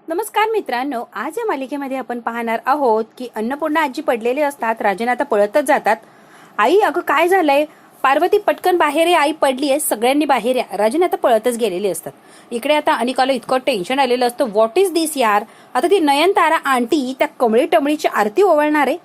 नमस्कार मित्रांनो, आज या मालिकेमध्ये आपण पाहणार आहोत की अन्नपूर्णा आजी पडलेले असतात. राजन आता पळतच जातात. आई अगं काय झालंय? पार्वती पटकन बाहेर ये, आई पडली आहे, सगळ्यांनी बाहेर या. राजन आता पळतच गेलेले असतात. इकडे आता अनिकाला इतकं टेन्शन आलेलं असतं. व्हॉट इज दिस यार? आता ती नयनतारा आंटी त्या कमळी टमळीची आरती ओवाळणार आहे.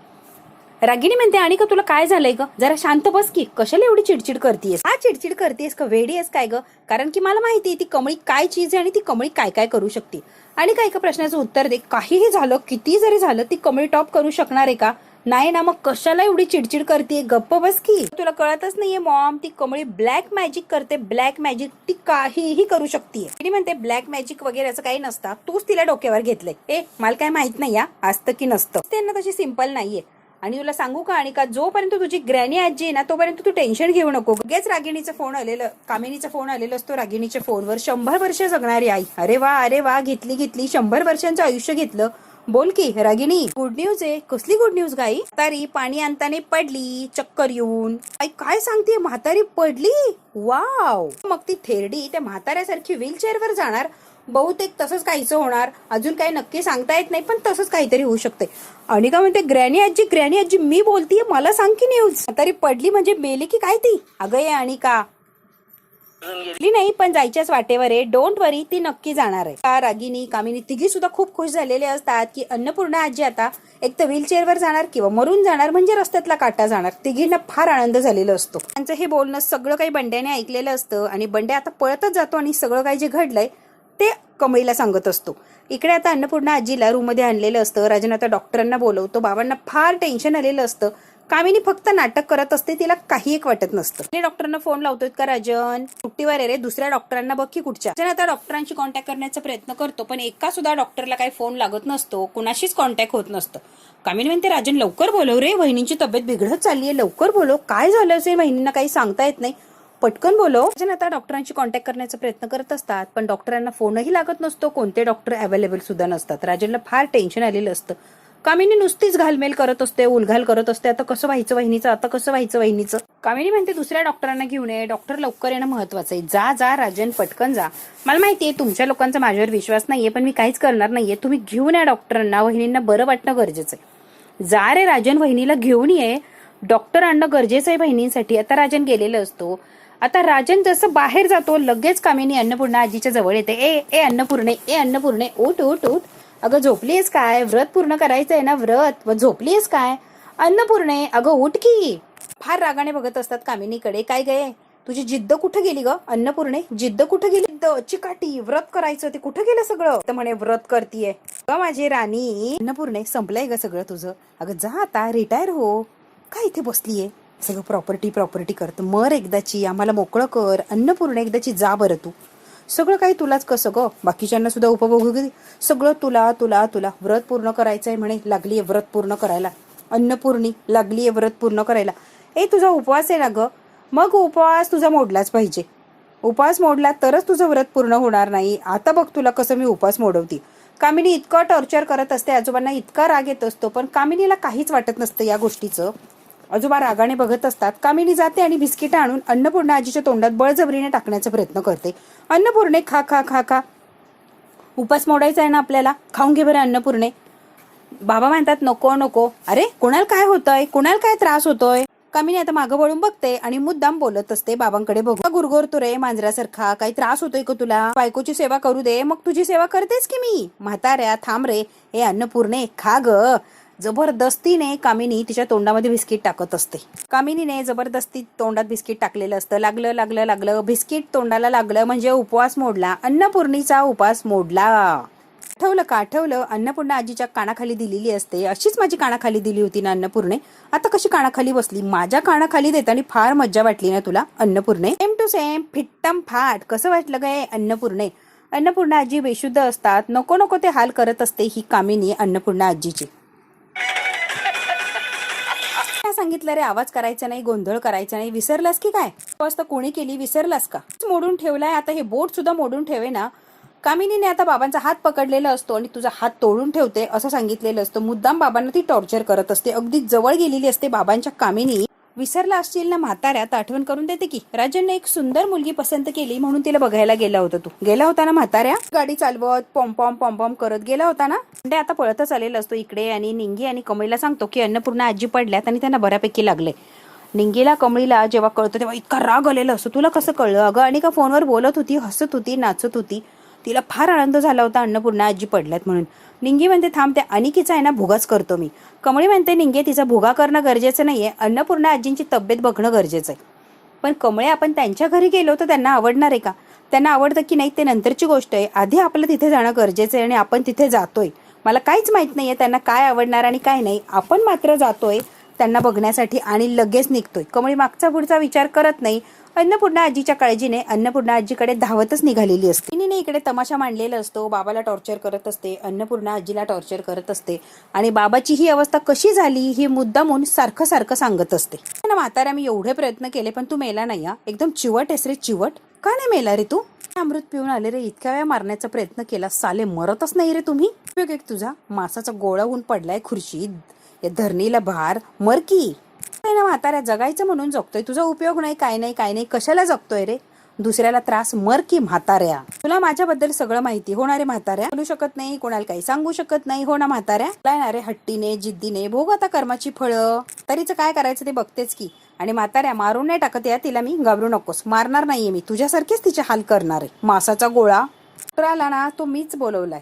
रागिणी म्हणते, अनिका तुला काय झालंय ग? जरा शांत बस की. कशाला एवढी चिडचिड करतेस? हा चिडचिड करतेस का? वेडी आहेस काय ग? कारण की मला माहिती आहे ती कमळी काय चीज आहे आणि ती कमळी काय काय करू शकते. आणि काय एका प्रश्नाचं उत्तर दे. काहीही झालं, किती जरी झालं, ती कमळी टॉप करू शकणार आहे का? नाही ना. मग कशाला एवढी चिडचिड करते? गप्प बस की. तुला कळतच नाहीये मॉम, ती कमळी ब्लॅक मॅजिक करते. ब्लॅक मॅजिक ती काहीही करू शकते. ती म्हणते ब्लॅक मॅजिक वगैरे असं काही नसतं. तूच तिला डोक्यावर घेतलंय. मला काय माहित नाही या असतं की नसतं. त्यांना तशी सिंपल नाहीये. आणि तुला सांगू का अनिका, जोपर्यंत तुझी ग्रॅनी आजी आहे ना तोपर्यंत तू टेन्शन घेऊ नको. लगेच रागिणीचा फोन आलेलं, कामिनीचा फोन आलेला असतो. रागिणीच्या फोनवर 100 वर्ष जगणारी आई. अरे वा घेतली 100 वर्षांचं आयुष्य घेतलं. बोल की रागिणी, गुड न्यूज आहे. कसली गुड न्यूज गाई? म्हातारी पाणी आणताना पडली चक्कर येऊन. आई काय सांगते? म्हातारी पडली? वाव. मग ती थेरडी त्या म्हाताऱ्यासारखी व्हीलचेअरवर जाणार. बहुतेक तसंच काहीच होणार. अजून काही नक्की सांगता येत नाही, पण तसंच काहीतरी होऊ शकते. अनिका म्हणते, ग्रॅनी आजी मी बोलतीये, मला सांग की न्यूज. तरी पडली म्हणजे मेली की काय ती? अगं ये अनिका, गेली नाही पण जायच्याच वाटेवर आहे. डोंट वरी, ती नक्की जाणार आहे. रागिनी कामिनी तिघी सुद्धा खूप खुश झालेले असतात की अन्नपूर्णा आजी आता एक तर व्हीलचेअरवर जाणार किंवा मरून जाणार, म्हणजे रस्त्यातला काटा जाणार. तिघींना फार आनंद झालेला असतो. त्यांचं हे बोलणं सगळं काही बंड्याने ऐकलेलं असतं आणि बंड्या आता पळतच जातो आणि सगळं काही जे घडलंय ते कमळीला सांगत असतो. इकडे आता अन्नपूर्णा आजीला रूम मध्ये आणलेलं असतं. राजन आता डॉक्टरांना बोलवतो. बाबांना फार टेन्शन आलेलं असतं. कामिनी फक्त नाटक करत असते, तिला काही एक वाटत नसतं. डॉक्टरांना फोन लावतोय का राजन? सुट्टीवर आहे रे. दुसऱ्या डॉक्टरांना बघ की कुठच्या. राजन आता डॉक्टरांशी कॉन्टॅक्ट करण्याचा प्रयत्न करतो, पण एका सुद्धा डॉक्टरला काही फोन लागत नसतो. कुणाशीच कॉन्टॅक्ट होत नसतं. कामिनी म्हणते, राजन लवकर बोलव रे, वहिनींची तब्येत बिघडत चालली आहे. लवकर बोलव. काय झालं असेल? वहिनींना काही सांगता येत नाही. पटकन बोलव. राजन आता डॉक्टरांशी कॉन्टॅक्ट करण्याचा प्रयत्न करत असतात, पण डॉक्टरांना फोनही लागत नसतो. कोणते डॉक्टर अवेलेबल सुद्धा नसतात. राजनला फार टेन्शन आलेलं असतं. कामिनी नुसतीच घालमेल करत असते, उलघाल करत असते. आता कसं व्हायचं वहिनीचं? आता कसं व्हायचं वहिनीचं? कामिनी म्हणते, दुसऱ्या डॉक्टरांना घेऊन ये. डॉक्टर लवकर येणं महत्वाचं आहे. जा राजन, पटकन जा. मला माहितीये तुमच्या लोकांचा माझ्यावर विश्वास नाहीये, पण मी काहीच करणार नाहीये. तुम्ही घेऊन या डॉक्टरांना. वहिनींना बरं वाटणं गरजेचं आहे. जा रे राजन, वहिनीला घेऊन ये. डॉक्टर आणणं गरजेचं आहे बहिणींसाठी. आता राजन गेलेलं असतो. आता राजन जसं बाहेर जातो, लगेच कामिनी अन्नपूर्णा आजीच्या जवळ येते. ए अन्नपूर्णे, उठ. अगं झोपलीयस काय? व्रत पूर्ण करायचंय ना, व्रत. व झोपलीयस काय? अन्नपूर्णे अगं उठ की. फार रागाने बघत असतात कामिनीकडे. काय गे, तुझी जिद्द कुठं गेली ग अन्नपूर्णे? जिद्द कुठं गेली? चिकाटी व्रत करायचं ते कुठं गेलं सगळं? तर म्हणे व्रत करतीये ग माझी राणी. अन्नपूर्णे संपलंय ग सगळं तुझं. अगं जा आता, रिटायर हो. काय इथे बसलीये? सगळं प्रॉपर्टी करतं. मर एकदाची, आम्हाला मोकळं कर. अन्नपूर्णे एकदाची जा बरं तू. सगळं काही तुलाच कसं ग? बाकीच्यांना सुद्धा उपभोगू दे. सगळं तुला. व्रत पूर्ण करायचंय म्हणे, लागलीये व्रत पूर्ण करायला. अन्नपूर्णी लागलीये व्रत पूर्ण करायला. तुझा उपवास आहे ना ग? मग उपवास तुझा मोडलाच पाहिजे. उपवास मोडला तरच तुझं व्रत पूर्ण होणार नाही. आता बघ तुला कसं मी उपवास मोडवते. कामिनी इतकं टॉर्चर करत असते. आजोबांना इतका राग येत असतो, पण कामिनीला काहीच वाटत नसतं या गोष्टीचं. आजोबा रागाने बघत असतात. कामिनी जाते आणि बिस्किट आणून अन्नपूर्णा आजीच्या तोंडात बळजबरीने टाकण्याचा प्रयत्न करते. अन्नपूर्णे खा. उपास मोडायचा आहे ना आपल्याला, खाऊन घे बरं अन्नपूर्णे. बाबा म्हणतात नको. अरे कुणाला काय होतंय? कुणाला काय त्रास होतोय? कामिनी आता मागं वळून बघते आणि मुद्दाम बोलत असते बाबांकडे. बघू गुरगुरतो रे मांजरासारखा. काही त्रास होतोय का तुला? बायकोची सेवा करू दे, मग तुझी सेवा करतेस की मी. म्हाताऱ्या थांब रे. अन्नपूर्णे खा ग. जबरदस्तीने कामिनी तिच्या तोंडामध्ये बिस्किट टाकत असते. कामिनीने जबरदस्ती तोंडात बिस्किट टाकलेलं असतं. लागलं. बिस्किट तोंडाला लागलं म्हणजे उपवास मोडला. अन्नपूर्णीचा उपवास मोडला. आठवलं अन्नपूर्णा आजीच्या कानाखाली दिलेली असते. अशीच माझी कानाखाली दिली होती ना अन्नपूर्णे. आता कशी कानाखाली बसली? माझ्या कानाखाली देताना फार मज्जा वाटली ना तुला अन्नपूर्णे? सेम टू सेम, फिट्टम फाट. कसं वाटलं गे अन्नपूर्णे? अन्नपूर्णा आजी बेशुद्ध असतात. नको ते हाल करत असते ही कामिनी अन्नपूर्णा आजीची. सांगितलं रे, आवाज करायचा नाही, गोंधळ करायचा नाही. विसरलास की काय? वाजता कोणी केली, विसरलास का? मोडून ठेवलाय. आता हे बोट सुद्धा मोडून ठेवे ना. कामिनीने आता बाबांचा हात पकडलेला असतो आणि तुझा हात तोडून ठेवते असं सांगितलेलं असतं. मुद्दाम बाबांना ती टॉर्चर करत असते. अगदी जवळ गेलेली असते बाबांच्या कामिनी. विसरला असशील ना म्हाताऱ्या, तर आठवण करून देते की राजनने एक सुंदर मुलगी पसंत केली म्हणून तिला बघायला गेला होता. तू गेला होता ना म्हाताऱ्या? गाडी चालवत पॉम पॉम करत गेला होता ना. म्हणजे आता पळतच आलेला असतो इकडे आणि निंगी आणि कमळीला सांगतो की अन्नपूर्णा आजी पडल्यात आणि त्यांना बऱ्यापैकी लागले. निंगीला कमळीला जेव्हा कळतं तेव्हा इतका राग आलेला असतो. तुला कसं कळलं? अगं अनिका फोनवर बोलत होती, हसत होती, नाचत होती. तिला फार आनंद झाला होता अन्नपूर्णा आजी पडल्यात म्हणून. निंगी म्हणते थांब, त्या अनिकेचा आहे ना भुगाच करतो मी. कमळी म्हणते निंगे तिचा भुगा करणं गरजेचं नाहीये, अन्नपूर्णा आजींची तब्येत बघणं गरजेचं आहे. पण कमळे आपण त्यांच्या घरी गेलो तर त्यांना आवडणार आहे का? त्यांना आवडतं की नाही ते नंतरची गोष्ट आहे. आधी आपलं तिथे जाणं गरजेचं आहे आणि आपण तिथे जातोय. मला काहीच माहित नाहीये त्यांना काय आवडणार आणि काय नाही. आपण मात्र जातोय त्यांना बघण्यासाठी आणि लगेच निघतोय. कमळी मागचा पुढचा विचार करत नाही. अन्नपूर्णा आजीच्या काळजीने अन्नपूर्णा आजीकडे धावतच निघालेली असते. तिने इकडे तमाशा मांडलेला असतो. बाबाला टॉर्चर करत असते, अन्नपूर्णा आजीला टॉर्चर करत असते आणि बाबाची ही अवस्था कशी झाली ही मुद्दामून सारखं सारखं सांगत असते. म्हाताऱ्या, मी एवढे प्रयत्न केले पण तू मेला नाही. एकदम चिवट आहेस रे, चिवट. का नाही मेला रे तू? अमृत पिऊन आले रे, इतक्या वेळा मारण्याचा प्रयत्न केला, साले मरतच नाही रे तुम्ही. उपयोग एक तुझा मासाचा गोळा होऊन पडलाय खुर्शीत, या धरणीला भार, मर की. ना म्हाताऱ्या, जगायचं म्हणून जगतोय, तुझा उपयोग नाही, काय नाही काय नाही, कशाला जगतोय रे? दुसऱ्याला त्रास, मर की म्हाताऱ्या. तुला माझ्याबद्दल सगळं माहिती होणारे म्हाताऱ्या, बोलू शकत नाही, कोणाला काही सांगू शकत नाही, हो ना म्हाताऱ्या? काय रे, हट्टीने जिद्दीने भोग आता कर्माची फळं. तरीच काय करायचं ते बघतेच की. आणि म्हाताऱ्या, मारून नाही टाकत या तिला मी, घाबरू नकोस, मारणार नाहीये मी, तुझ्यासारखीच तिचे हाल करणार आहे. मासाचा गोळा आला ना, तो मीच बोलवलाय,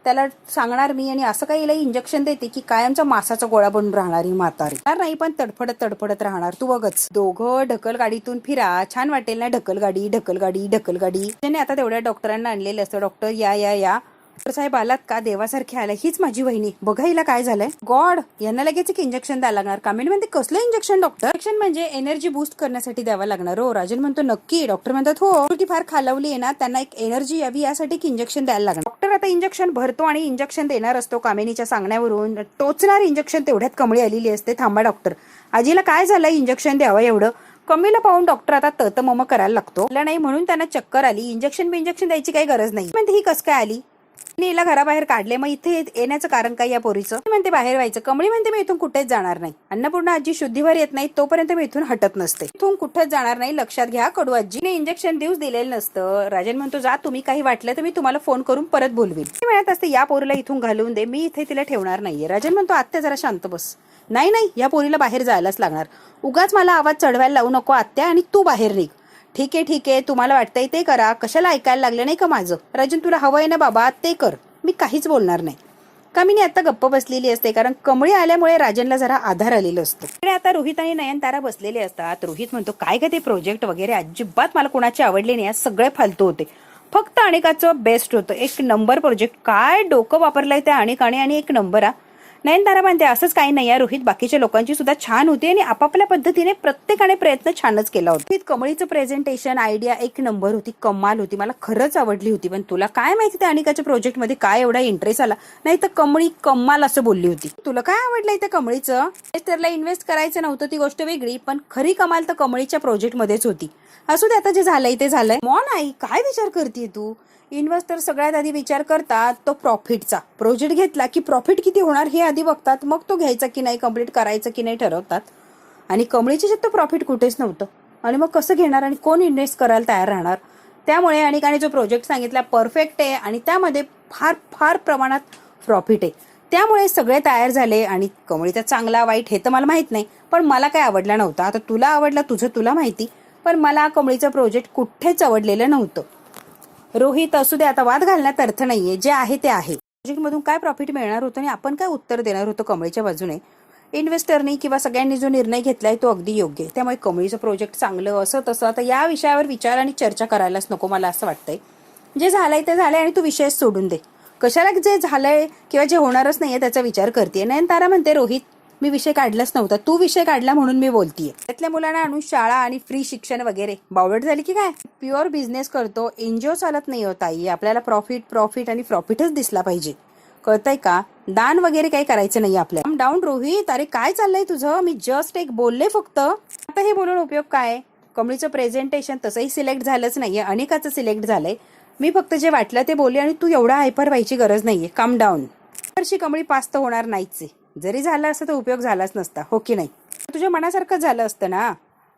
त्याला सांगणार मी आणि असं काही इंजेक्शन देते की कायमचा मासाचा गोळा बनून राहणार ही म्हातारी. नाही पण तडफडत राहणार. तू बघच, दोघं ढकल गाडीतून फिरा, छान वाटेल ना. ढकलगाडी त्याने आता तेवढ्या डॉक्टरांना आणलेलं असतं. डॉक्टर या डॉक्टर साहेब आलात का? देवासारखे आलाय, हीच माझी वहिनी, बघा हिला काय झालंय. गॉड, यांना लगेच एक इंजेक्शन द्यायला लागणार. कामिनी म्हणते कसलं इंजेक्शन डॉक्टर? इंजेक्शन म्हणजे एनर्जी बूस्ट करण्यासाठी द्यावं लागणार. हो. राजन म्हणतो नक्की? डॉक्टर म्हणतात हो, ती फार खालवली आहे ना, त्यांना एक एनर्जी यावी यासाठी इंजेक्शन द्यायला लागणार. डॉक्टर आता इंजेक्शन भरतो आणि इंजेक्शन देणार असतो. कामिनीच्या सांगण्यावरून टोचणार इंजेक्शन तेवढ्यात कमळी आलेली असते. थांबा डॉक्टर, आजीला काय झालंय, इंजेक्शन द्यावं एवढं. कमीला पाहून डॉक्टर आता ततमम करायला लागतो. नाही म्हणून त्यांना चक्कर आली. इंजेक्शन द्यायची काही गरज नाही. म्हणते ही कस काय आली? हिला घराबाहेर काढले, मग इथे येण्याचं कारण काय या पोरीचं? म्हणते बाहेर व्हायचं. कमळी म्हणते मी इथून कुठेच जाणार नाही. अन्नपूर्णा आजी शुद्धीवर येत नाही तोपर्यंत मी इथून हटत नसते. इथून कुठेच जाणार नाही, लक्षात घ्या. कडू आजीने इंजेक्शन देऊच दिलेलं नसतं. राजन म्हणतो जा, तुम्ही काही वाटलं तर मी तुम्हाला फोन करून परत बोलवीन. म्हणत असते या पोरीला इथून घालवून दे, मी इथे तिला ठेवणार नाहीये. राजन म्हणतो आत्या जरा शांत बस. नाही, या पोरीला बाहेर जायलाच लागणार. उगाच मला आवाज चढवायला लावू नको आत्या, आणि तू बाहेर निघ. ठीक आहे, तुम्हाला वाटतंय ते करा, कशाला ऐकायला लागलं नाही का माझं? राजन तुला हवंय ना बाबा, ते कर, मी काहीच बोलणार नाही. कामिनी आता गप्प बसलेली असते, कारण कमळी आल्यामुळे राजनला जरा आधार आलेला असतो. इकडे आता रोहित आणि नयनतारा बसलेले असतात. रोहित म्हणतो काय का ते प्रोजेक्ट वगैरे अजिबात मला कोणाचे आवडले नाही, सगळे फालतू होते, फक्त अनिकाचं बेस्ट होतं, एक नंबर प्रोजेक्ट. काय डोकं वापरलंय त्या अनिकाने, आणि एक नंबर. नयनतारा म्हणते असंच काही नाही आहे रोहित, बाकीच्या लोकांची सुद्धा छान होती आणि आपापल्या पद्धतीने प्रत्येकाने प्रयत्न छानच केला होता. कमळीचं प्रेझेंटेशन आयडिया एक नंबर होती, कमाल होती, मला खरंच आवडली होती. पण तुला काय माहिती त्या अनिकाच्या प्रोजेक्ट मध्ये काय एवढा इंटरेस्ट आला नाही, तर कमळी कमाल असं बोलली होती. तुला काय आवडलंय त्या कमळीचं? त्याला इन्व्हेस्ट करायचं नव्हतं ती गोष्ट वेगळी, पण खरी कमाल तर कमळीच्या प्रोजेक्ट मध्येच होती. असू दे, आता जे झालंय ते झालंय. मॉन आई, काय विचार करतेय तू? इन्व्हेस्टर सगळ्यात आधी विचार करतात तो प्रॉफिटचा. प्रोजेक्ट घेतला की प्रॉफिट किती होणार हे आधी बघतात, मग तो घ्यायचा की नाही, कम्प्लीट करायचं की नाही ठरवतात. आणि कमळीच्या तर प्रॉफिट कुठेच नव्हतं, आणि मग कसं घेणार आणि कोण इन्व्हेस्ट करायला तयार राहणार? त्यामुळे अनिकाने जो प्रोजेक्ट सांगितला परफेक्ट आहे आणि त्यामध्ये फार फार प्रमाणात प्रॉफिट आहे, त्यामुळे सगळे तयार झाले. आणि कमळीचा चांगला वाईट हे तर मला माहित नाही, पण मला काय आवडला नव्हता. आता तुला आवडला, तुझं तुला माहिती, पण मला कमळीचं प्रोजेक्ट कुठेच आवडलेलं नव्हतं. रोहित असू दे, आता वाद घालण्यात अर्थ नाहीये, जे आहे ते आहे. प्रोजेक्ट मधून काय प्रॉफिट मिळणार होतं आणि आपण काय उत्तर देणार होतो कमळीच्या बाजूने? इन्व्हेस्टरनी किंवा सगळ्यांनी जो निर्णय घेतलाय तो अगदी योग्य आहे. त्यामुळे कमळीचं प्रोजेक्ट चांगलं असं तसं, आता या विषयावर विचार आणि चर्चा करायलाच नको, मला असं वाटतंय. जे झालंय ते झालंय आणि तू विषय सोडून दे. कशाला जे झालंय किंवा जे होणारच नाहीये त्याचा विचार करते? नयनतारा म्हणते रोहित, मी विषय काढलाच नव्हता, तू विषय काढला म्हणून मी बोलतीये. त्यातल्या मुलांना आणून शाळा आणि फ्री शिक्षण वगैरे, बावळट झाली की काय? प्युअर बिझनेस करतो, एनजीओ चालत नाही होत आई. आपल्याला प्रॉफिट आणि प्रॉफिटच दिसला पाहिजे, कळतंय का? दान वगैरे काही करायचं नाही आपल्याला. डाऊन रोहित, अरे काय चाललंय तुझं? मी जस्ट एक बोलले फक्त, आता हे बोलून उपयोग काय? कमळीचं प्रेझेंटेशन तसंही सिलेक्ट झालंच नाहीये, अनिकाचं सिलेक्ट झालंय. मी फक्त जे वाटलं ते बोलले आणि तू एवढा हायपर व्हायची गरज नाहीये, काम डाऊन. वर्षी कमळी पास तर होणार नाहीच आहे, जरी झाला असता तर उपयोग झालाच नसता, हो की नाही? तुझ्या मनासारखं झालं असतं ना,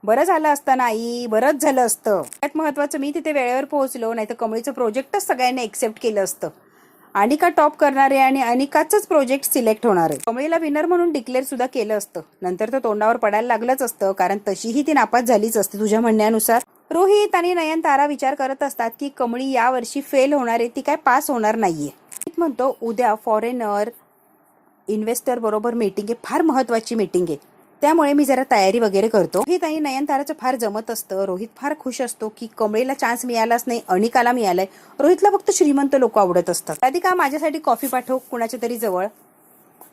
बरं झालं असतं ना आई, बरंच झालं असतं. त्यात महत्वाचं मी तिथे वेळेवर पोहोचलो, नाही तर कमळीचं प्रोजेक्टच सगळ्यांनी एक्सेप्ट केलं असतं. अनिका टॉप करणार आहे आणि अनिकाचंच प्रोजेक्ट सिलेक्ट होणार आहे. कमळीला विनर म्हणून डिक्लेअर सुद्धा केलं असतं. नंतर तर तोंडावर पडायला लागलंच असतं, कारण तशीही ती नापास झालीच असते तुझ्या म्हणण्यानुसार. रोहित आणि नयनतारा विचार करत असतात की कमळी यावर्षी फेल होणार आहे, ती काय पास होणार नाहीये. म्हणतो उद्या फॉरेनर इन्व्हेस्टर बरोबर मीटिंग आहे, फार महत्वाची मीटिंग आहे, त्यामुळे मी जरा तयारी वगैरे करतो. रोहित आणि नयनताराचं फार जमत असतं. रोहित फार खुश असतो की कमळीला चान्स मिळालाच नाही, अनिकाला मिळालाय. रोहितला फक्त श्रीमंत लोक आवडत असतात. राधिका माझ्यासाठी कॉफी पाठव कुणाच्या तरी जवळ.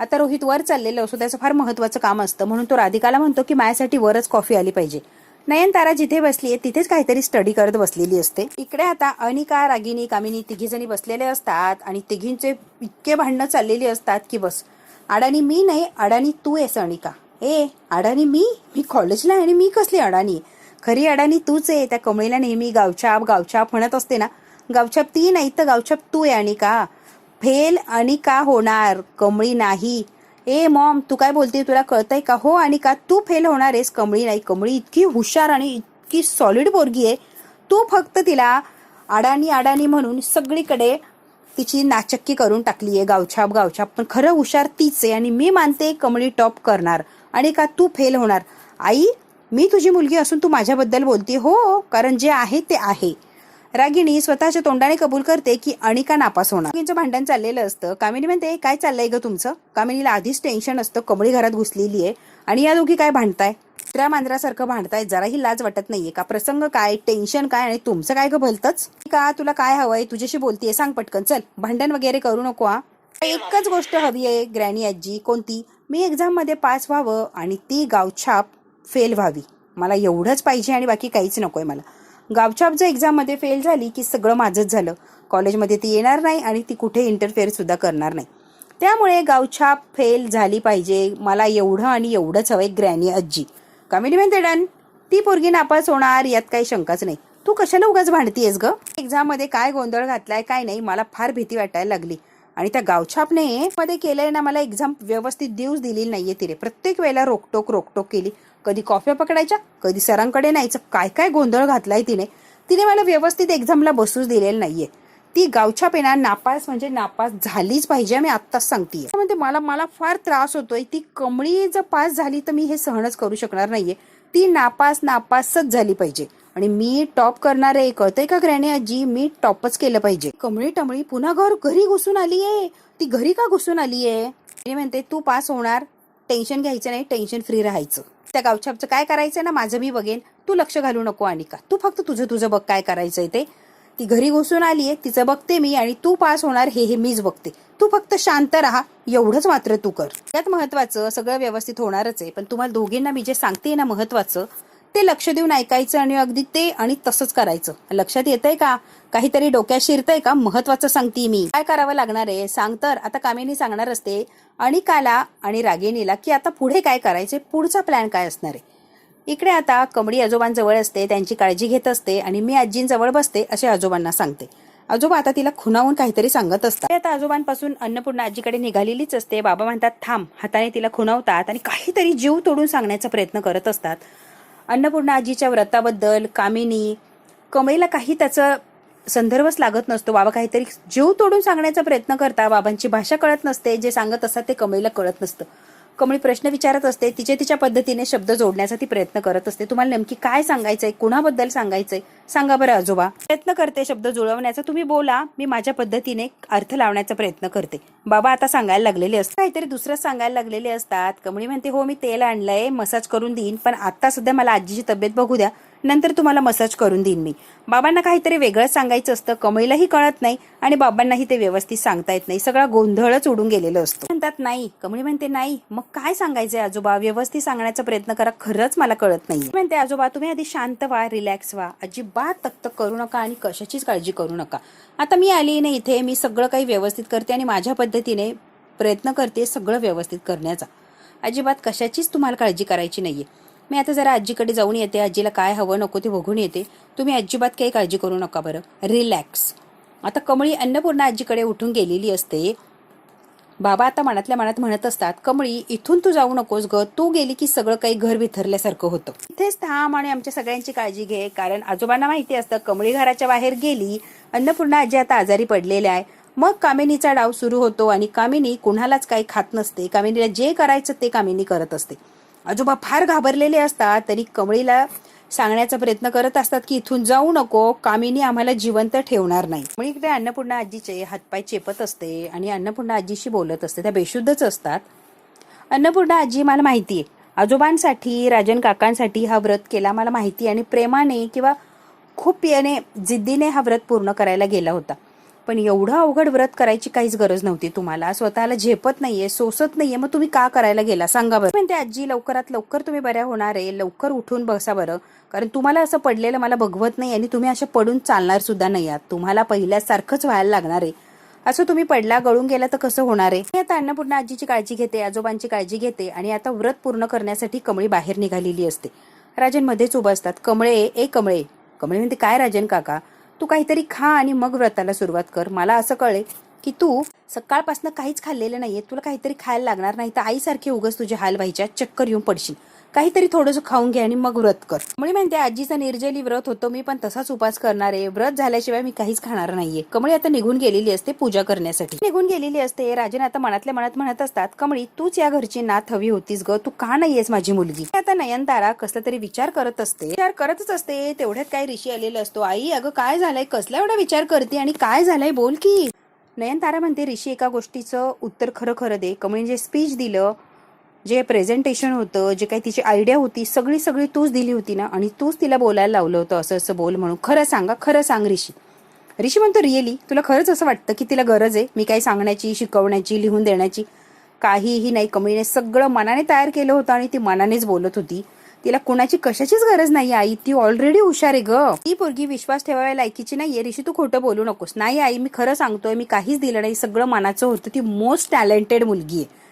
आता रोहित वर चाललेलं असतो, त्याचं फार महत्वाचं काम असतं, म्हणून तो राधिकाला म्हणतो की माझ्यासाठी वरच कॉफी आली पाहिजे. नयनतारा जिथे बसली आहे तिथेच काहीतरी स्टडी करत बसलेली असते. इकडे आता अनिका, रागिनी, कामिनी तिघी जणी बसलेले असतात आणि तिघींचे इतके भांडणं चाललेली असतात की बस. अडाणी मी नाही, अडाणी तू आहेस अनिका. अडाणी मी कॉलेजला आणि मी कसली अडाणी, खरी अडाणी तूच आहे. त्या कमळीला नेहमी गावछाप गावछाप म्हणत असते ना, गावछाप ती नाही तर गावछाप तू आहे अनिका. फेल अनिका होणार, कमळी नाही. मॉम तू काय बोलते, तुला कळतंय का? हो अनिका तू फेल होणार आहेस, कमळी नाही. कमळी इतकी हुशार आणि इतकी सॉलिड पोरगी आहे, तू फक्त तिला अडाणी अडाणी म्हणून सगळीकडे तिची नाचक्की करून टाकली आहे. गावछाप गावछाप, पण खरं हुशार तीच आहे आणि मी मानते कमळी टॉप करणार. अनिका तू फेल होणार. आई मी तुझी मुलगी असून तू माझ्याबद्दल बोलते? हो, कारण जे आहे ते आहे. रागिणी स्वतःच्या तोंडाने कबूल करते की अनिका नापास होणार. दोघींचं भांडण चाललेलं असतं. कामिनी म्हणते काय चाललंय ग तुमचं? कामिनीला आधीच टेन्शन असतं, कमळी घरात घुसलेली आहे आणि या दोघी काय भांडताय, कुत्र्या मांजरासारखं भांडताय. जराही लाज वाटत नाहीये का? प्रसंग काय, टेन्शन काय आणि तुमचं काय ग भलतच का? तुला काय हवंय, तुझ्याशी बोलतीये, सांग पटकन. चल भांडण वगैरे करू नको. एकच गोष्ट हवी आहे ग्रॅनी आजी. कोणती? मी एक्झाम मध्ये पास व्हावं आणि ती गावछाप फेल व्हावी. मला एवढंच पाहिजे आणि बाकी काहीच नकोय मला. गावछाप जर एक्झाम मध्ये फेल झाली की सगळं माझंच झालं. कॉलेजमध्ये ती येणार नाही आणि ती कुठे इंटरफेअर सुद्धा करणार नाही. त्यामुळे गावछाप फेल झाली पाहिजे. मला एवढं आणि एवढंच हवंय ग्रॅनी आजी. कामिनी म्हणते डन. ती पोरगी नापास होणार यात काही शंकाच नाही. तू कशाला उगाच भांडतीयस ग? एक्झाम मध्ये काय गोंधळ घातलाय काय नाही, मला फार भीती वाटायला लागली. आणि त्या गावछापने मध्ये केलंय ना, मला एक्झाम व्यवस्थित देऊच दिलेली नाहीये तिने. प्रत्येक वेळेला रोकटोक केली. कधी कॉफ्या पकडायच्या, कधी सरांकडे न्यायचं. काय काय गोंधळ घातलाय तिने मला व्यवस्थित एक्झामला बसूच दिलेलं नाहीये. ती गावछाप आहे ना, नापास म्हणजे नापास झालीच पाहिजे. मी आत्ताच सांगतेय. म्हणजे मला फार त्रास होतोय. ती कमळी जर पास झाली तर मी हे सहनच करू शकणार नाहीये. ती नापासच झाली पाहिजे आणि मी टॉप करणार आहे. कळतंय का ग्रॅनी आजी? मी टॉपच केलं पाहिजे. कमळी टमळी पुन्हा घरी घुसून आलीये. ती घरी का घुसून आलीये? मी म्हणते तू पास होणार, टेन्शन घ्यायचं नाही, टेन्शन फ्री राहायचं. त्या गावछापचं काय करायचंय ना, माझं मी बघेन, तू लक्ष घालू नको अनिका. तू फक्त तुझं बघ काय करायचंय ते. ती घरी घुसून आलीये, तिचं बघते मी आणि तू पास होणार हे मीच बघते. तू फक्त शांत राहा, एवढंच मात्र तू कर. त्यात महत्वाचं सगळं व्यवस्थित होणारच आहे, पण तुम्हाला दोघींना मी जे सांगते ना महत्वाचं, ते लक्ष देऊन ऐकायचं आणि अगदी ते आणि तसंच करायचं. लक्षात येतंय का? काहीतरी डोक्यात शिरतंय का? महत्वाचं सांगते मी. काय करावं लागणार आहे सांग तर. आता कामिनी सांगणार असते अनिकाला आणि रागिणीला की आता पुढे काय करायचे, पुढचा प्लॅन काय असणार आहे. इकडे आता कमळी आजोबांजवळ असते, त्यांची काळजी घेत असते आणि मी आजींजवळ बसते असे आजोबांना सांगते. आजोबा आता तिला खुणावून काहीतरी सांगत असतात. आता आजोबांपासून अन्नपूर्णा आजीकडे निघालेलीच असते. बाबा म्हणतात थांब, हाताने तिला खुणावतात आणि काहीतरी जीव तोडून सांगण्याचा प्रयत्न करत असतात. अन्नपूर्णा आजीच्या व्रताबद्दल कामिनी, कमळीला काही त्याचा संदर्भच लागत नसतो. बाबा काहीतरी जीव तोडून सांगण्याचा प्रयत्न करतात. बाबांची भाषा कळत नसते, जे सांगत असतात ते कमळीला कळत नसतं. कमळी प्रश्न विचारत असते, तिच्या पद्धतीने शब्द जोडण्याचा ती प्रयत्न करत असते. तुम्हाला नेमकी काय सांगायचंय, कुणाबद्दल सांगायचंय सांगा बरं आजोबा. प्रयत्न करते शब्द जुळवण्याचा. तुम्ही बोला, मी माझ्या पद्धतीने अर्थ लावण्याचा प्रयत्न करते. बाबा आता सांगायला लागलेले असतात, काहीतरी दुसरं सांगायला लागलेले असतात. कमळी म्हणते हो मी तेल आणलंय, मसाज करून देईन, पण आता सध्या मला आजीची तब्येत बघू द्या, नंतर तुम्हाला मसाज करून देईन मी. बाबांना काहीतरी वेगळंच सांगायचं असतं. कमळीलाही कळत नाही आणि बाबांनाही ते व्यवस्थित सांगता येत नाही. सगळा गोंधळच उडून गेलेलं असतो. म्हणतात नाही, कमळी म्हणते नाही, मग काय सांगायचंय आजोबा, व्यवस्थित सांगण्याचा प्रयत्न करा, खरंच मला कळत नाही. म्हणते आजोबा तुम्ही आधी शांत व्हा, रिलॅक्स व्हा, अजिबात तक्त करू नका आणि कशाचीच काळजी करू नका. आता मी आली नाही इथे, मी सगळं काही व्यवस्थित करते आणि माझ्या पद्धतीने प्रयत्न करते सगळं व्यवस्थित करण्याचा. अजिबात कशाचीच तुम्हाला काळजी करायची नाहीये. मी आता जरा आजीकडे जाऊन येते, आजीला काय हवं नको ते बघून येते. तुम्ही अजिबात काही काळजी करू नका बरं, रिलॅक्स. आता कमळी अन्नपूर्णा आजीकडे उठून गेलेली असते. बाबा आता मनातल्या मनात म्हणत असतात, कमळी इथून तू जाऊ नकोस ग, तू गेली की सगळं काही घर विथरल्यासारखं होतं. इथेच थांब आणि आमच्या सगळ्यांची काळजी घे. कारण आजोबांना माहिती असतं कमळी घराच्या बाहेर गेली, अन्नपूर्णा आजी आता आजारी पडलेल्या आहे. मग कामिनीचा डाव सुरू होतो आणि कामिनी कुणालाच काही खात नसते. कामिनीला जे करायचं ते कामिनी करत असते. आजोबा फार घाबरलेले असतात तरी कमळीला सांगण्याचा प्रयत्न करत असतात की इथून जाऊ नको, कामिनी आम्हाला जिवंत ठेवणार नाही. मग इकडे अन्नपूर्णा आजीचे हातपाय चेपत असते आणि अन्नपूर्णा आजीशी बोलत असते. त्या बेशुद्धच असतात. अन्नपूर्णा आजी, मला माहितीये आजोबांसाठी, राजन काकांसाठी हा व्रत केला, मला माहिती, आणि प्रेमाने किंवा खूप याने जिद्दीने हा व्रत पूर्ण करायला गेला होता. पण एवढं अवघड व्रत करायची काहीच गरज नव्हती. तुम्हाला स्वतःला झेपत नाहीये, सोसत नाहीये, मग तुम्ही का करायला गेला सांगा बरं. म्हणते आजी, लवकरात लवकर तुम्ही बऱ्या होणार आहे, लवकर उठून बसा बरं. कारण तुम्हाला असं पडलेलं मला बघवत नाही आणि तुम्ही अशा पडून चालणार सुद्धा नाही आहात. तुम्हाला पहिल्यासारखंच व्हायला लागणार आहे. असं तुम्ही पडला गळून गेला तर कसं होणार आहे. मी आता अन्नपूर्णा आजीची काळजी घेते, आजोबांची काळजी घेते आणि आता व्रत पूर्ण करण्यासाठी कमळी बाहेर निघालेली असते. राजन मध्येच उभं असतात. कमळे, कमळे. कमळे म्हणते, काय राजन काका, तू काहीतरी खा आणि मग व्रताला सुरुवात कर. मला असं कळले की तू सकाळपासून काहीच खाल्लेलं नाहीये, तुला काहीतरी खायला लागणार, नाही तर आईसारखी उगाच तुझे हाल व्हायच्या, चक्कर येऊन पडशील. काहीतरी थोडंसं खाऊन घे आणि मग व्रत कर. कमळी म्हणते, आजीचा निर्जली व्रत होतं, मी पण तसाच उपास करणार आहे. व्रत झाल्याशिवाय मी काहीच खाणार नाहीये. कमळी आता निघून गेलेली असते पूजा करण्यासाठी. निघून गेलेली असते. राजन आता मनातल्या मनात म्हणत असतात, कमळी तूच या घरची नाथ हवी होतीस ग, तू का नाहीयेस माझी मुलगी. आता नयनतारा कसला तरी विचार करतच असते. तेवढ्यात काय ऋषी आलेला असतो. आई, अगं काय झालंय, कसला एवढा विचार करते आणि काय झालंय, बोल की. नयनतारा म्हणते, ऋषी एका गोष्टीचं उत्तर खरं खरं दे. कमळीने जे स्पीच दिलं, जे प्रेझेंटेशन होतं, जे काही तिची आयडिया होती, सगळी तूच दिली होती ना, आणि तूच तिला बोलायला लावलं होतं असं असं बोल म्हणून. खरं सांग ऋषी. ऋषी म्हणतो, रिअली तुला खरंच असं वाटतं की तिला गरज आहे मी काही सांगण्याची, शिकवण्याची, लिहून देण्याची? काहीही नाही. कमळीने सगळं मनाने तयार केलं होतं आणि ती मनानेच बोलत होती. तिला कुणाची कशाचीच गरज नाही आई, ती ऑलरेडी हुशार आहे ग. ती पोरगी विश्वास ठेवायला लायकीची नाहीये. ऋषी तू खोटं बोलू नकोस. नाही आई, मी खरं सांगतोय, मी काहीच दिलं नाही, सगळं मनाचं होतं. ती मोस्ट टॅलेंटेड मुलगी आहे.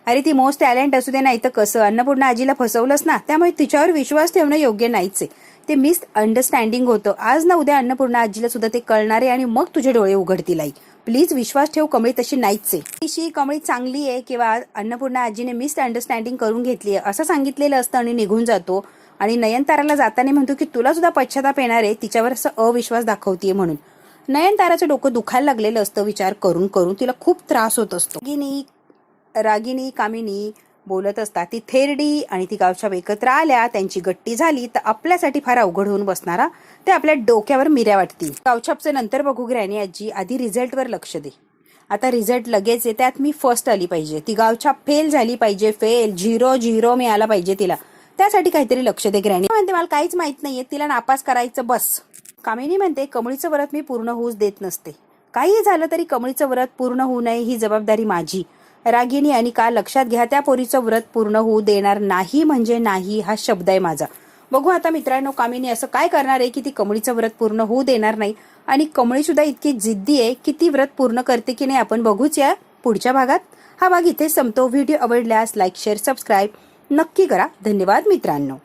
अरे ती मोस्ट टॅलेंट असू दे नाही तर कसं, अन्नपूर्णा आजीला फसवलंच ना, त्यामुळे तिच्यावर विश्वास ठेवणं योग्य नाहीच आहे. ते मिस अंडरस्टँडिंग होतं. आज ना उद्या अन्नपूर्णा आजीला सुद्धा ते कळणार आहे आणि मग तुझे डोळे उघडतील आई. प्लीज विश्वास ठेव, कमळी तशी नाहीच आहे. तिशी कमळी चांगली आहे किंवा अन्नपूर्णा आजीने मिस अंडरस्टँडिंग करून घेतली आहे असं सांगितलेलं असतं आणि निघून जातो. आणि नयनताराला जाताना म्हणतो की तुला सुद्धा पश्चाताप येणार आहे, तिच्यावर असं अविश्वास दाखवतीये म्हणून. नयनताराचं डोकं दुखायला लागलेलं असतं विचार करून करून. तिला खूप त्रास होत असतो. रागिनी, कामिनी बोलत असतात. ती थेरडी आणि ती गावछाप एकत्र आल्या, त्यांची गट्टी झाली तर आपल्यासाठी फार अवघड होऊन बसणारा. ते आपल्या डोक्यावर मिऱ्या वाटतील. गावछापचं नंतर बघू ग्रॅनी आजी, आधी रिझल्टवर लक्ष दे. आता रिझल्ट लगेच आहे, त्यात मी फर्स्ट आली पाहिजे. ती गावछाप फेल झाली पाहिजे, फेल 0-0 मिळाला पाहिजे तिला. त्यासाठी काहीतरी लक्ष दे. ग्रॅनी म्हणते, मला काहीच माहित नाहीये, तिला नापास करायचं बस. कामिनी म्हणते, कमळीचं व्रत मी पूर्ण होऊच देत नसते. काही झालं तरी कमळीचं व्रत पूर्ण होऊ नये ही जबाबदारी माझी. रागिनी आणि का लक्षात घ्या, त्या पोरीचं व्रत पूर्ण होऊ देणार नाही म्हणजे नाही, हा शब्द आहे माझा. बघू आता मित्रांनो, कामिनी असं काय करणार आहे की ती कमळीचं व्रत पूर्ण होऊ देणार नाही, आणि कमळी सुद्धा इतकी जिद्दी आहे की ती व्रत पूर्ण करते की नाही आपण बघूच या पुढच्या भागात. हा भाग इथे संपतो. व्हिडिओ आवडल्यास लाईक, शेअर, सबस्क्राईब नक्की करा. धन्यवाद मित्रांनो.